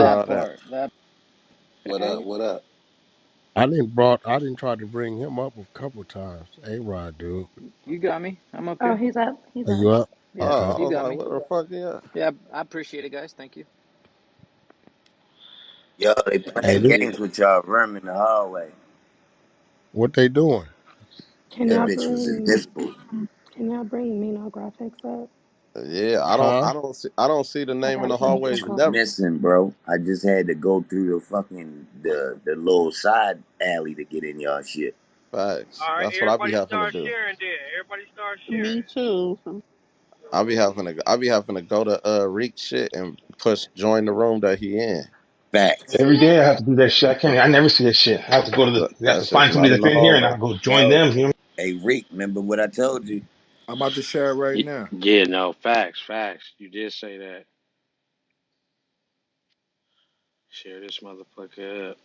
That all that. part. That. What up? Hey, What up? I didn't try to bring him up a couple times. A-Rod, dude. You got me. I'm up oh, here. he's up. He's Are up. you up? Yeah, Okay. Oh, I you was got like, me. what the fuck? Yeah. Yeah, I appreciate it, guys. Thank you. Yo, they Hey, playing this, games with y'all room in the hallway. what they doing? Can That y'all bitch was bring invisible. can y'all bring Mino graphics up? Yeah, Huh? I don't see the I name in got the That some hallways bitch was TikToks. never. missing, bro. I just had to go through the fucking the little side alley to get in y'all shit. Facts. All right, That's what I be everybody having to start do. sharing then. Everybody start Me sharing. too. I be having to go to Reek shit and push join the room that he in. Facts. Every day I have to do that shit. I can't. I never see that shit. I have to go to the. I have That to shit's find not somebody in that's the in here, and hallway. I go join Yo, them. You know. hey Rick, remember what I told you? I'm about to share it right now. Yeah, no, facts, facts. You did say that. Share this motherfucker up.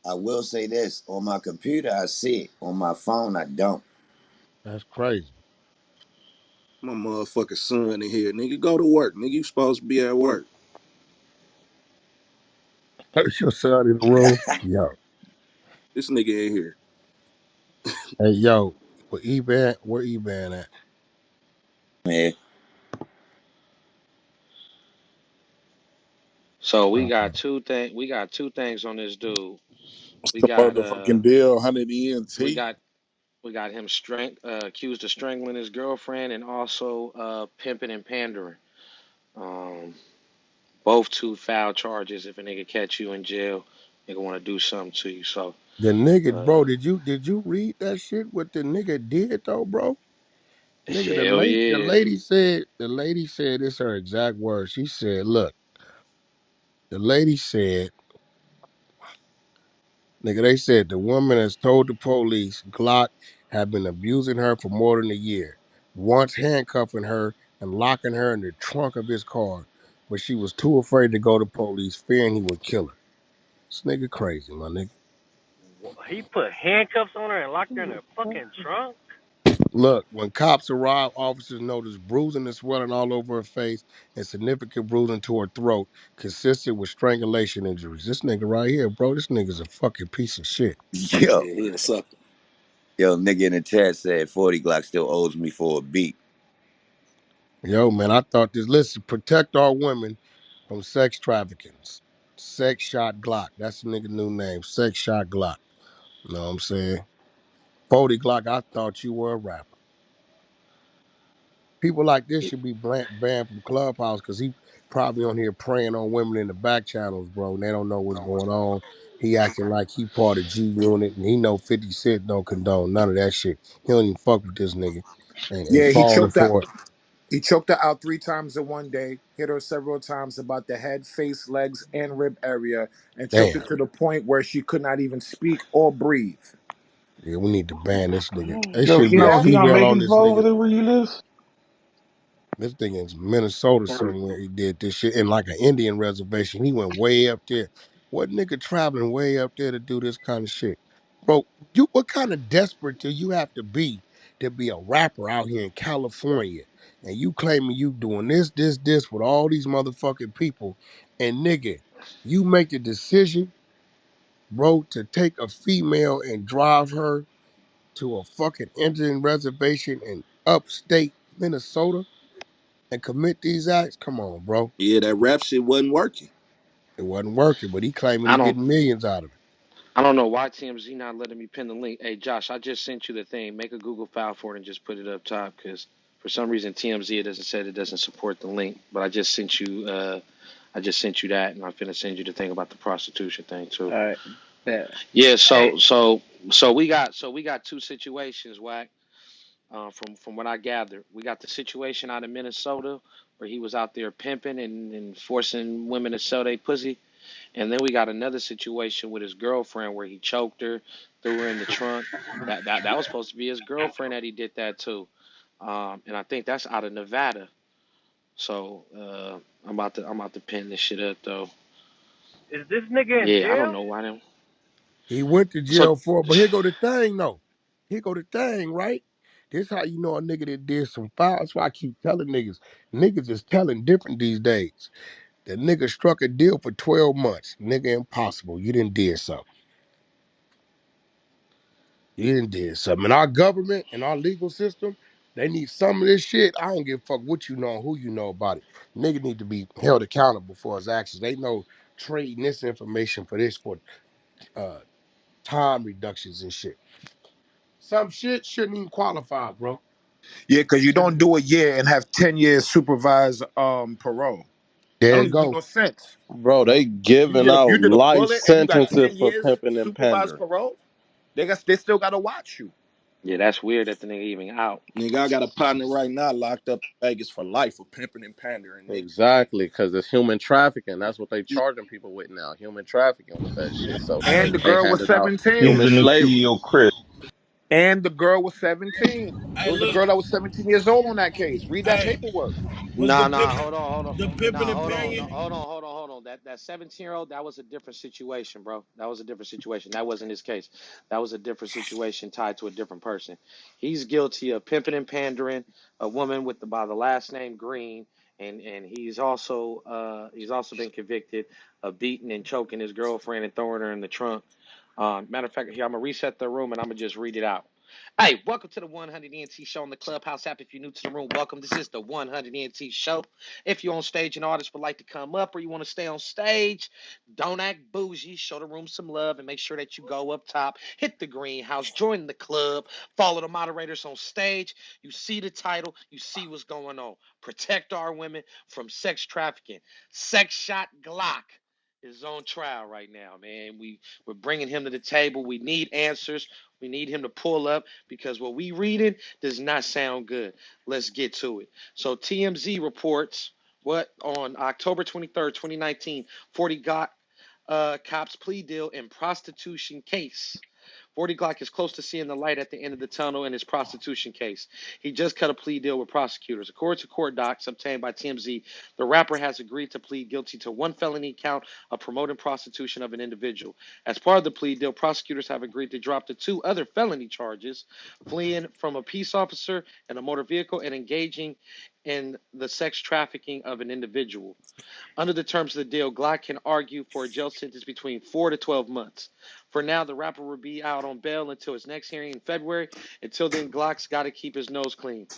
I will say this: on my computer, I see it. On my phone, I don't. That's crazy. My motherfucking son in here. Nigga, go to work. Nigga, you supposed to be at work. That's your son in the room? Yo. This nigga in here. Hey, yo. Where Eban at? Man, So we Okay. got two things on this dude. What's We the got motherfucking deal? 100 ENT. we got we got him accused of strangling his girlfriend and also pimping and pandering. Um, both two foul charges. If a nigga catch you in jail, nigga want to do something to you. So The nigga, uh, bro, did you read that shit? What the nigga did though, bro? Nigga, hell yeah. the lady said it's her exact words. She said, look, the lady said, nigga, they said the woman has told the police Glocc had been abusing her for more than a year, once handcuffing her and locking her in the trunk of his car, but she was too afraid to go to police, fearing he would kill her. This nigga crazy, my nigga. He put handcuffs on her and locked her in Mm, the fucking trunk. Look, when cops arrived, officers noticed bruising and swelling all over her face and significant bruising to her throat, consistent with strangulation injuries. This nigga right here, bro, this nigga's a fucking piece of shit. yo, Yeah, he a sucker. nigga in the chat said 40 Glock still owes me for a beat. Yo, man, I thought this. Listen, protect our women from sex trafficking. Sex Shot Glock. That's the nigga new name. Sex Shot Glock. You know what I'm saying? 40 Glock, I thought you were a rapper. People like this should be banned from Clubhouse because he probably on here preying on women in the back channels, bro. And they don't know what's going on. He acting like he part of G Unit and he know 50 Cent don't condone none of that shit. He don't even fuck with this nigga and Yeah, he falling choked that. for it. He choked her out 3 times in one day, hit her several times about the head, face, legs, and rib area, and choked her Damn. to the point where she could not even speak or breathe. Yeah, we need to ban this nigga. There dang. Yo, should be a he not female make on his this vote over nigga. there where you live. This thing is Minnesota somewhere. He did this shit in like an Indian reservation. He went way up there. What nigga traveling way up there to do this kind of shit? Bro, what kind of desperate do you have to be a rapper out here in California? And you claiming you doing this with all these motherfucking people. And nigga, you make the decision, bro, to take a female and drive her to a fucking Indian reservation in upstate Minnesota and commit these acts? Come on, bro. Yeah, that rap shit wasn't working. It wasn't working, but he claiming I he don't getting millions out of it. I don't know why TMZ not letting me pin the link. Hey Josh, I just sent you the thing. Make a Google file for it and just put it up top because for some reason TMZ it doesn't support the link. But I just sent you that and I'm finna send you the thing about the prostitution thing too. All right. Bet. Yeah, Hey, so we got two situations, Wack. From what I gathered, we got the situation out of Minnesota where he was out there pimping and forcing women to sell their pussy, and then we got another situation with his girlfriend where he choked her, threw her in the trunk. That was supposed to be his girlfriend that he did that to, and I think that's out of Nevada. So I'm about to pin this shit up though. is this nigga in Yeah, I don't jail? know why them. He went to So jail for it, but here go the thing though. Here go the thing, right? This how you know a nigga that did some foul. That's why I keep telling niggas. Niggas is telling different these days. The nigga struck a deal for 12 months. Nigga, impossible. You didn't did something. You didn't did something. And our government and our legal system, they need some of this shit. I don't give a fuck what you know and who you know about it. Nigga need to be held accountable for his actions. They know trading this information for this for uh time reductions and shit. Some shit shouldn't even qualify, bro. Yeah, because you don't Shouldn't. do a year and have 10 years supervised parole. That There don't you even make go. no sense. Bro, they giving You out did a life bullet and you got sentences 10 for years pimping and supervised pandering. parole. They still gotta watch you. Yeah, that's weird that the nigga even out. Nigga, I got a partner right now locked up in Vegas for life for pimping and pandering, nigga. Exactly, because it's human trafficking. That's what they charging people with now. Human trafficking with that shit. So And the they girl was handing out 17. He's human the new slavery. CEO, Chris. And the girl was 17. It Hey, was the look. girl that was 17 years old on that case. Read that Hey, paperwork. was the Nah, pimping, hold on, hold on. the pimping Nah, and hold on, paying? no, hold on. That 17-year-old, that was a different situation, bro. That was a different situation. That wasn't his case. That was a different situation tied to a different person. He's guilty of pimping and pandering a woman with by the last name Green, and he's also been convicted of beating and choking his girlfriend and throwing her in the trunk. Matter of fact, here I'm gonna reset the room and I'm gonna just read it out. Hey, welcome to the 100 NT Show on the Clubhouse app. If you're new to the room, welcome. This is the 100 NT Show. If you're on stage and artists would like to come up or you want to stay on stage, don't act bougie. Show the room some love and make sure that you go up top, hit the greenhouse, join the club, follow the moderators on stage. You see the title, you see what's going on. Protect our women from sex trafficking. Sex shot Glocc is on trial right now, man. We're bringing him to the table. We need answers. We need him to pull up because what we reading does not sound good. Let's get to it. So TMZ reports what on October 23rd, 2019, 40 Glocc cops plea deal in prostitution case. 40 Glocc is close to seeing the light at the end of the tunnel in his prostitution case. He just cut a plea deal with prosecutors. According to court docs obtained by TMZ, the rapper has agreed to plead guilty to one felony count of promoting prostitution of an individual. As part of the plea deal, prosecutors have agreed to drop the two other felony charges, fleeing from a peace officer in a motor vehicle and engaging in the sex trafficking of an individual. Under the terms of the deal, Glocc can argue for a jail sentence between 4 to 12 months. For now, the rapper will be out on bail until his next hearing in February. Until then, Glock's got to keep his nose clean.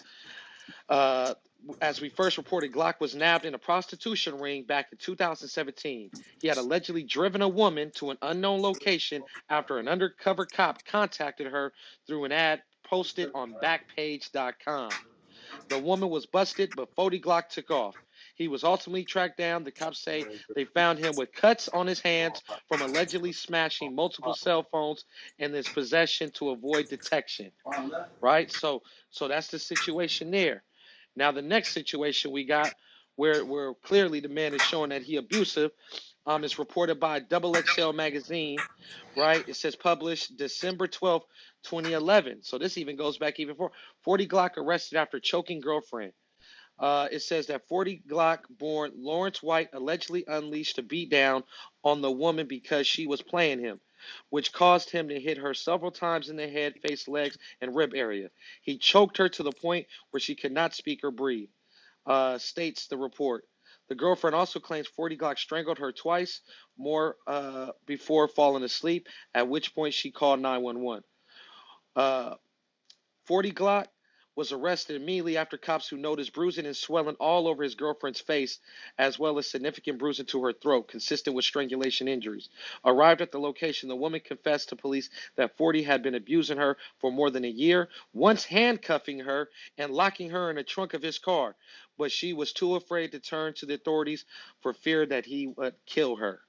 Uh, as we first reported, Glocc was nabbed in a prostitution ring back in 2017. He had allegedly driven a woman to an unknown location after an undercover cop contacted her through an ad posted on Backpage.com. The woman was busted, but 40 Glocc took off. He was ultimately tracked down. The cops say they found him with cuts on his hands from allegedly smashing multiple cell phones in his possession to avoid detection. Right? So that's the situation there. Now the next situation we got where clearly the man is showing that he abusive. Is reported by Double XL magazine, right? It says published December 12th, 2011. So this even goes back even before. 40 Glocc arrested after choking girlfriend. It says that 40 Glocc born Lawrence White allegedly unleashed a beatdown on the woman because she was playing him, which caused him to hit her several times in the head, face, legs, and rib area. He choked her to the point where she could not speak or breathe, states the report. The girlfriend also claims 40 Glocc strangled her twice more before falling asleep, at which point she called 911. 40 Glocc was arrested immediately after cops who noticed bruising and swelling all over his girlfriend's face, as well as significant bruising to her throat, consistent with strangulation injuries. Arrived at the location, the woman confessed to police that 40 had been abusing her for more than a year, once handcuffing her and locking her in the trunk of his car, but she was too afraid to turn to the authorities for fear that he would kill her.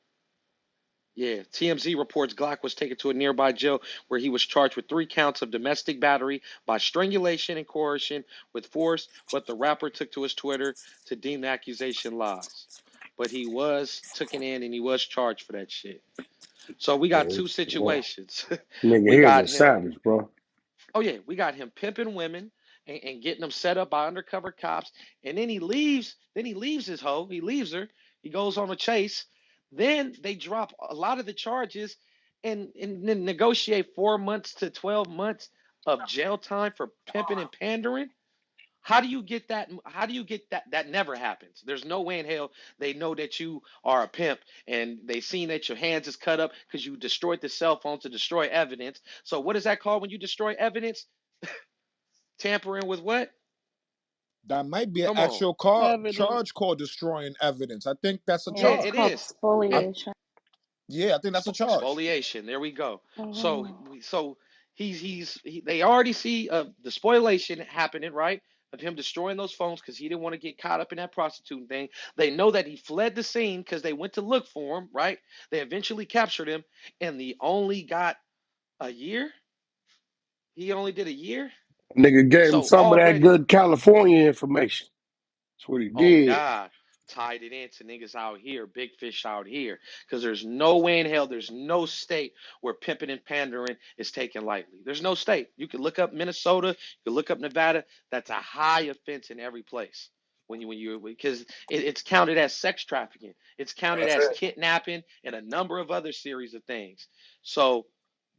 Yeah, TMZ reports Glocc was taken to a nearby jail where he was charged with 3 counts of domestic battery by strangulation and coercion with force, but the rapper took to his Twitter to deem the accusation lies. But he was taken in and he was charged for that shit. So we got two Well, situations. nigga, We here's got a him. savage, bro. Oh yeah, we got him pimping women and getting them set up by undercover cops, and then he leaves. Then he leaves his hoe. He leaves her. He goes on a chase. Then they drop a lot of the charges and then negotiate 4 months to 12 months of jail time for pimping and pandering. How do you get that? How do you get that? That never happens. There's no way in hell they know that you are a pimp and they seen that your hands is cut up because you destroyed the cell phone to destroy evidence. So what is that called when you destroy evidence? Tampering with what? That might be an Come on. actual Evidence. charge called destroying evidence. I think that's a Yeah, Yeah, it's it charge. called is. I, It spoliation. yeah, I think that's a charge. Spoliation. There we go. So Oh. they already see the spoliation happening, right? Of him destroying those phones because he didn't want to get caught up in that prostituting thing. They know that he fled the scene because they went to look for him, right? They eventually captured him, and he only got a year. He only did a year. Nigga gave him So some of that already, good California information. That's what he oh did. God, tied it into niggas out here, big fish out here. Because there's no way in hell, there's no state where pimping and pandering is taken lightly. There's no state. You can look up Minnesota, you can look up Nevada. That's a high offense in every place. When you because it's counted as sex trafficking, it's counted That's as it. kidnapping and a number of other series of things. So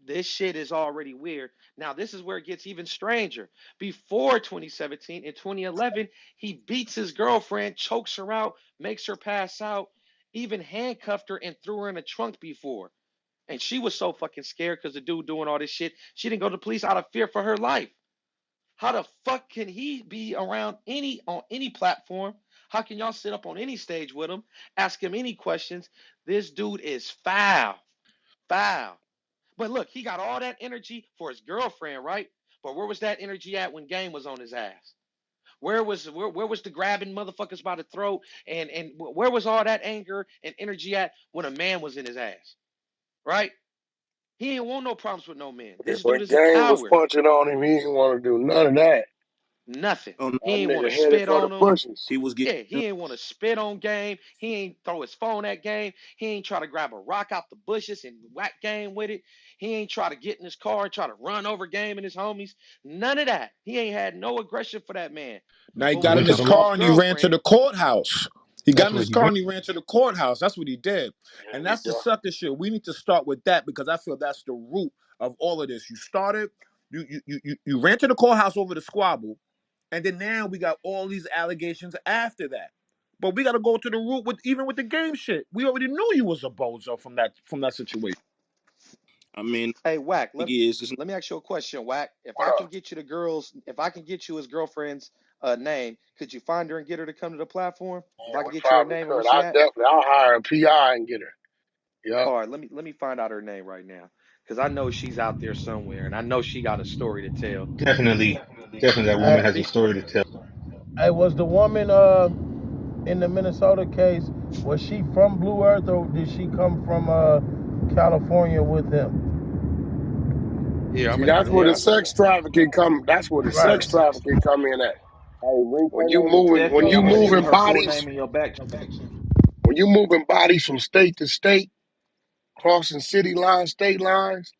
this shit is already weird. Now this is where it gets even stranger. Before 2017, in 2011, he beats his girlfriend, chokes her out, makes her pass out, even handcuffed her and threw her in a trunk before. And she was so fucking scared because the dude doing all this shit, she didn't go to the police out of fear for her life. How the fuck can he be around on any platform? How can y'all sit up on any stage with him, ask him any questions? This dude is foul, foul. But look, he got all that energy for his girlfriend, right? But where was that energy at when Game was on his ass? Where was the grabbing motherfuckers by the throat and where was all that anger and energy at when a man was in his ass? Right? He ain't want no problems with no man. Yeah, This dude when is a Game was coward. punching on him, he didn't want to do none of that. Nothing. Oh, no, He That ain't want nigga to headed spit for the on him. bushes. he was getting Yeah, he ain't want to spit on Game. He ain't throw his phone at Game. He ain't try to grab a rock out the bushes and whack Game with it. He ain't try to get in his car and try to run over Game and his homies. None of that. He ain't had no aggression for that man. Now he But He when got he in went to his took the off law. his car and he ran to girlfriend, the courthouse. He got That's in where his he car went. and he ran to the courthouse. That's what he did. And Yeah, he that's the done. sucker shit. We need to start with that because I feel that's the root of all of this. You started, you ran to the courthouse over the squabble, and then now we got all these allegations after that. But we got to go to the root with even with the Game shit. We already knew you was a bozo from that situation. I mean, hey, Wack, the let, thing is, it's let me ask you a question, Wack. What up? If I can get you his girlfriend's name, could you find her and get her to come to the platform? If I Yeah, can we get you her probably name and where could. she at? I'll hire a PI and get her. Yep. All right, let me find out her name right now, because I know she's out there somewhere, and I know she got a story to tell. Definitely, definitely, that woman has a story to tell. Hey, was the woman in the Minnesota case, was she from Blue Earth or did she come from California with him? Here, I'm See, gonna that's where the here. sex trafficking come. That's where the Right. sex trafficking come in at. Hey, link When her you name in moving, your when text. you I'm gonna send you moving her full bodies, name in your back. when you moving bodies from state to state, crossing city lines, state lines,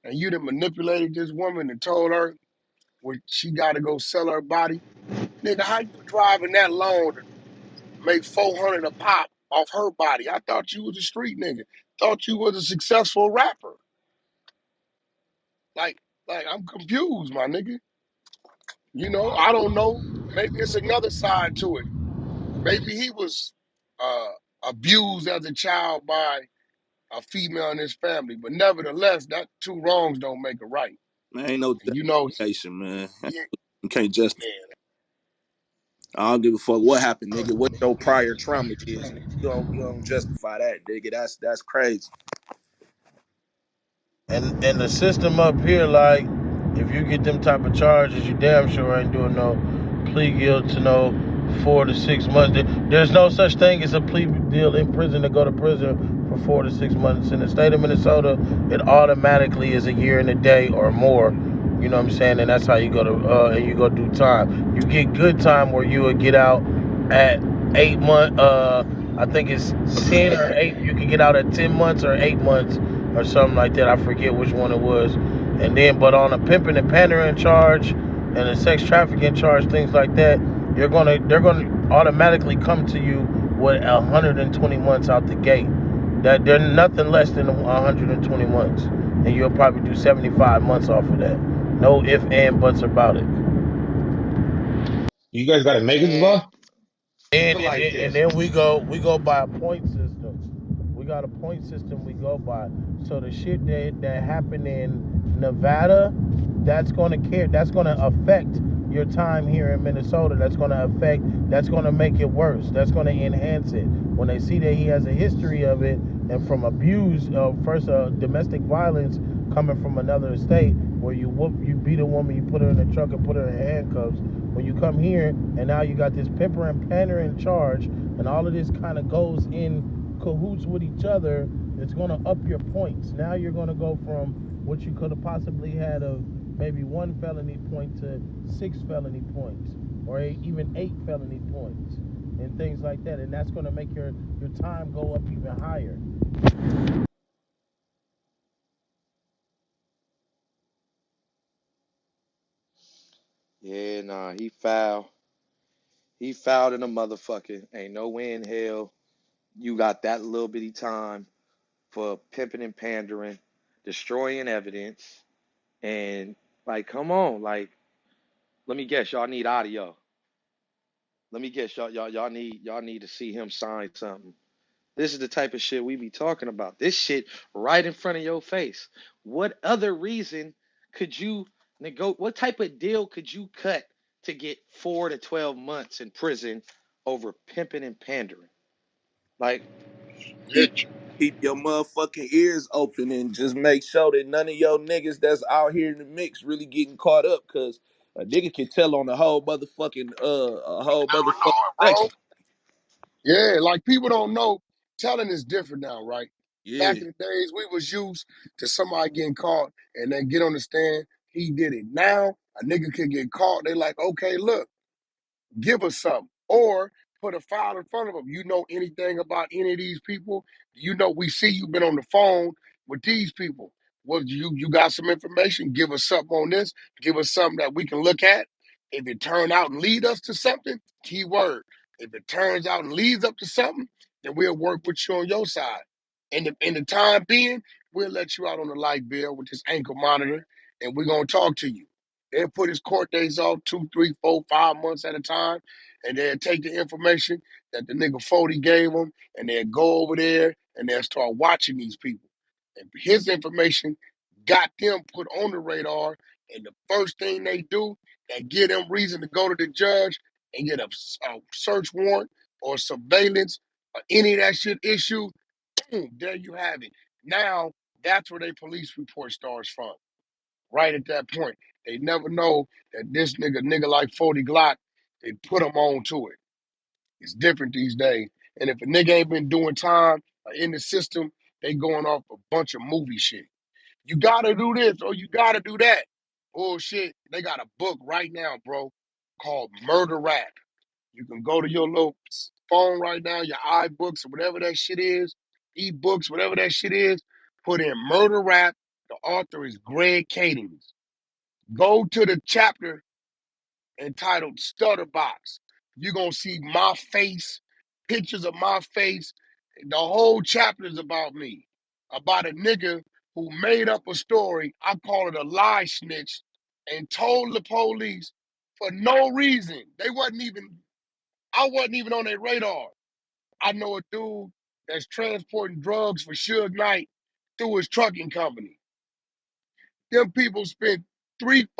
and you done manipulated this woman and told her what she got to go sell her body, nigga, how you driving that long to make 400 a pop off her body? I thought you was a street nigga. Thought you was a successful rapper. Like, I'm confused, my nigga. I don't know. Maybe it's another side to it. Maybe he was uh, abused as a child by a female in his family, but nevertheless, that two wrongs don't make a right. man, ain't no And justification, man. he You can't justify. man, I don't give a fuck what happened, nigga. What your prior trauma is, nigga. You don't justify that, nigga. That's crazy. And the system up here, like, if you get them type of charges, you damn sure ain't doing no plea deal to no 4 to 6 months. There's no such thing as a plea deal in prison to go to prison for 4 to 6 months. In the state of Minnesota, it automatically is a year and a day or more. You know what I'm saying? And that's how you go to and you go do time. You get good time where you would get out at 8 months. I think it's 10 or 8. You can get out at 10 months or 8 months or something like that. I forget which one it was. And then, but on a pimping and pandering charge and a sex trafficking charge, things like that, they're gonna automatically come to you with 120 months out the gate. That they're nothing less than 120 months, and you'll probably do 75 months off of that. No if and buts about it. You guys got a Megan's Man, law? And feel and, like then- and this. then we go by a point system. We got a point system we go by. So the shit that happened in Nevada, that's gonna affect your time here in Minnesota. That's gonna make it worse. That's gonna enhance it. When they see that he has a history of it and from abuse, first domestic violence coming from another state where you beat a woman, you put her in a truck and put her in handcuffs. When you come here and now you got this pimper and panner in charge, and all of this kind of goes in cahoots with each other, it's going to up your points. Now you're going to go from what you could have possibly had of maybe 1 felony point to 6 felony points, or even 8 felony points, and things like that. And that's going to make your time go up even higher. Yeah, nah, he fouled. He fouled in a motherfucker. Ain't no way in hell you got that little bitty time for pimping and pandering, destroying evidence, and like, come on, like, let me guess, y'all need audio. Let me guess, y'all need to see him sign something. This is the type of shit we be talking about. This shit right in front of your face. What other reason could you what type of deal could you cut to get 4 to 12 months in prison over pimping and pandering? Like, Keep keep your motherfucking ears open and just make sure that none of your niggas that's out here in the mix really getting caught up, cause a nigga can tell on the whole motherfucking a whole Never know motherfucking it, bro. section. Yeah, like people don't know. Telling is different now, right? Back Yeah. in the days, we was used to somebody getting caught and then get on the stand. He did it. Now a nigga can get caught. They like, okay, look, give us something. Or put a file in front of them. You know anything about any of these people? You know, we see you've been on the phone with these people. Well, you got some information? Give us something on this. Give us something that we can look at. If it turn out and lead us to something, key word. If it turns out and leads up to something, then we'll work with you on your side. In the time being, we'll let you out on the light bill with this ankle monitor, and we're gonna talk to you. They'll put his court dates off 2, 3, 4, 5 months at a time, and they'll take the information that the nigga 40 gave them, and they'll go over there and they'll start watching these people. And his information got them put on the radar, and the first thing they do, they give them reason to go to the judge and get a search warrant or surveillance or any of that shit issued. Boom, there you have it. Now, that's where their police report starts from right at that point. They never know that this nigga like 40 Glocc, they put him on to it. It's different these days. And if a nigga ain't been doing time in the system, they going off a bunch of movie shit. You gotta do this or you gotta do that. Bullshit. They got a book right now, bro, called Murder Rap. You can go to your little phone right now, your iBooks or whatever that shit is, ebooks, whatever that shit is, put in Murder Rap. The author is Greg Kadings. Go to the chapter entitled Stutter Box. You're going to see my face, pictures of my face. The whole chapter is about me, about a nigga who made up a story. I call it a lie snitch and told the police for no reason. I wasn't even on their radar. I know a dude that's transporting drugs for Suge Knight through his trucking company. Them people spent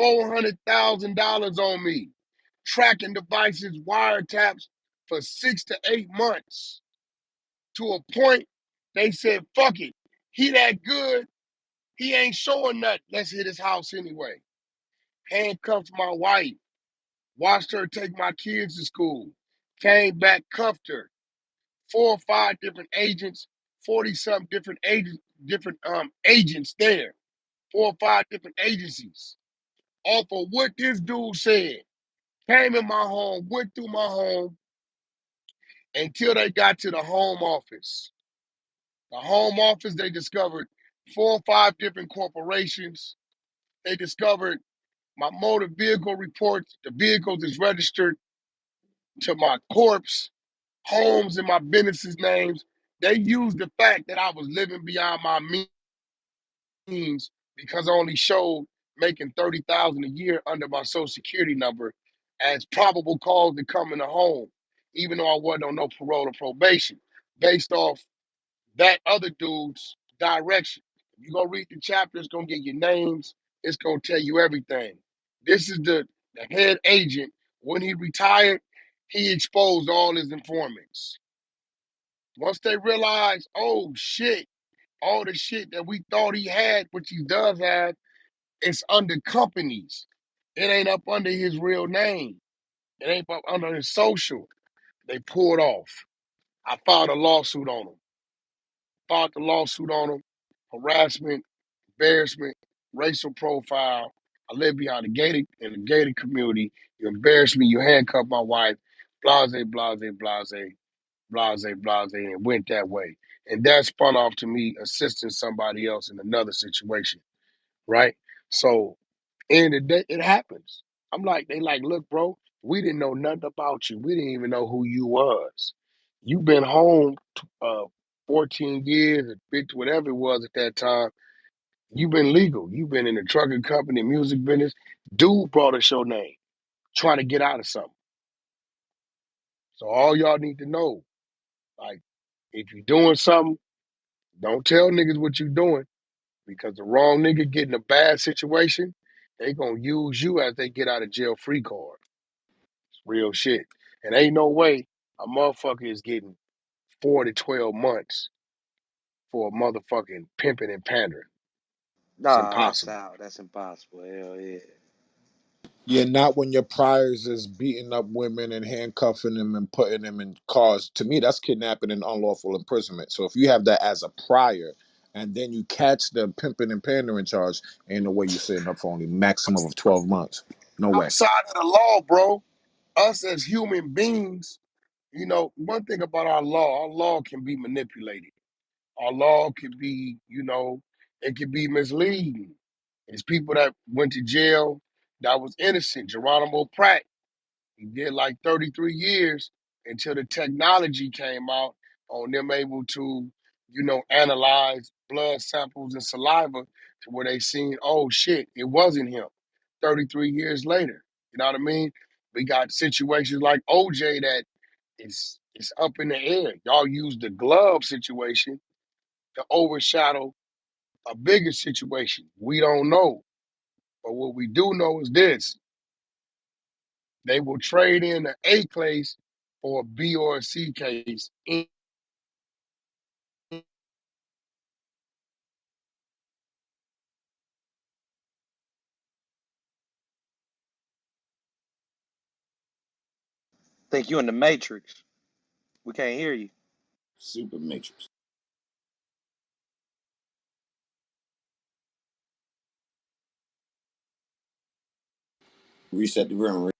$400,000 on me, tracking devices, wiretaps for 6 to 8 months. To a point, they said, "Fuck it, he that good, he ain't showing nothing. Let's hit his house anyway." Handcuffed my wife, watched her take my kids to school, came back, cuffed her. 4 or 5 different agents, 40 something different agents there, 4 or 5 different agencies off of what this dude said. Came in my home, went through my home until they got to the home office. The home office, they discovered 4 or 5 different corporations. They discovered my motor vehicle reports. The vehicles is registered to my corpse, homes and my businesses' names. They used the fact that I was living beyond my means because I only showed making 30,000 a year under my social security number as probable cause to come in the home, even though I wasn't on no parole or probation, based off that other dude's direction. If you go read the chapter, it's gonna get your names, it's gonna tell you everything. This is the head agent. When he retired, he exposed all his informants. Once they realized, oh shit, all the shit that we thought he had, which he does have, it's under companies. It ain't up under his real name. It ain't up under his social. They pulled off. I filed a lawsuit on him. Filed the lawsuit on him. Harassment, embarrassment, racial profile. I live behind a gated in a gated community. You embarrass me. You handcuff my wife. Blase, blase, blase, blase, blase, and went that way. And that spun off to me assisting somebody else in another situation, right? So end of the day, it happens. I'm like, they like, look, bro, we didn't know nothing about you. We didn't even know who you was. You've been home 14 years, or 50, whatever it was at that time. You've been legal. You've been in the trucking company, music business. Dude brought us your name, trying to get out of something. So all y'all need to know, like, if you're doing something, don't tell niggas what you're doing, because the wrong nigga get in a bad situation, they gonna use you as they get out of jail free card. It's real shit. And ain't no way a motherfucker is getting 4 to 12 months for a motherfucking pimping and pandering. It's Nah, that's impossible. out. That's impossible. Hell yeah. Yeah, not when your priors is beating up women and handcuffing them and putting them in cars. To me, that's kidnapping and unlawful imprisonment. So if you have that as a prior and then you catch the pimping and pandering charge, ain't no way you sitting up for only maximum of 12 months. No way. Outside of the law, bro, us as human beings, one thing about our law can be manipulated. Our law could be, it could be misleading. There's people that went to jail that was innocent. Geronimo Pratt, he did like 33 years until the technology came out on them able to, analyze blood samples and saliva to where they seen, oh shit, it wasn't him. 33 years later. You know what I mean? We got situations like OJ that it's up in the air. Y'all use the glove situation to overshadow a bigger situation. We don't know. But what we do know is this: they will trade in an A case for a B or a C case. Think you in the Matrix. We can't hear you. Super Matrix. Reset the room.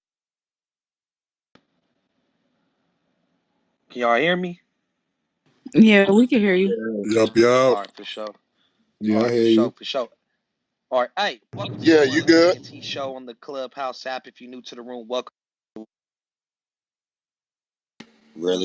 Can y'all hear me? Yeah, we can hear you. Yup, yup. All right, for sure. All Yeah, I right, for hear sure, you. for sure. All right, hey, welcome to the Yeah, you One good? ENT show on the Clubhouse app. If you're new to the room, welcome. Really?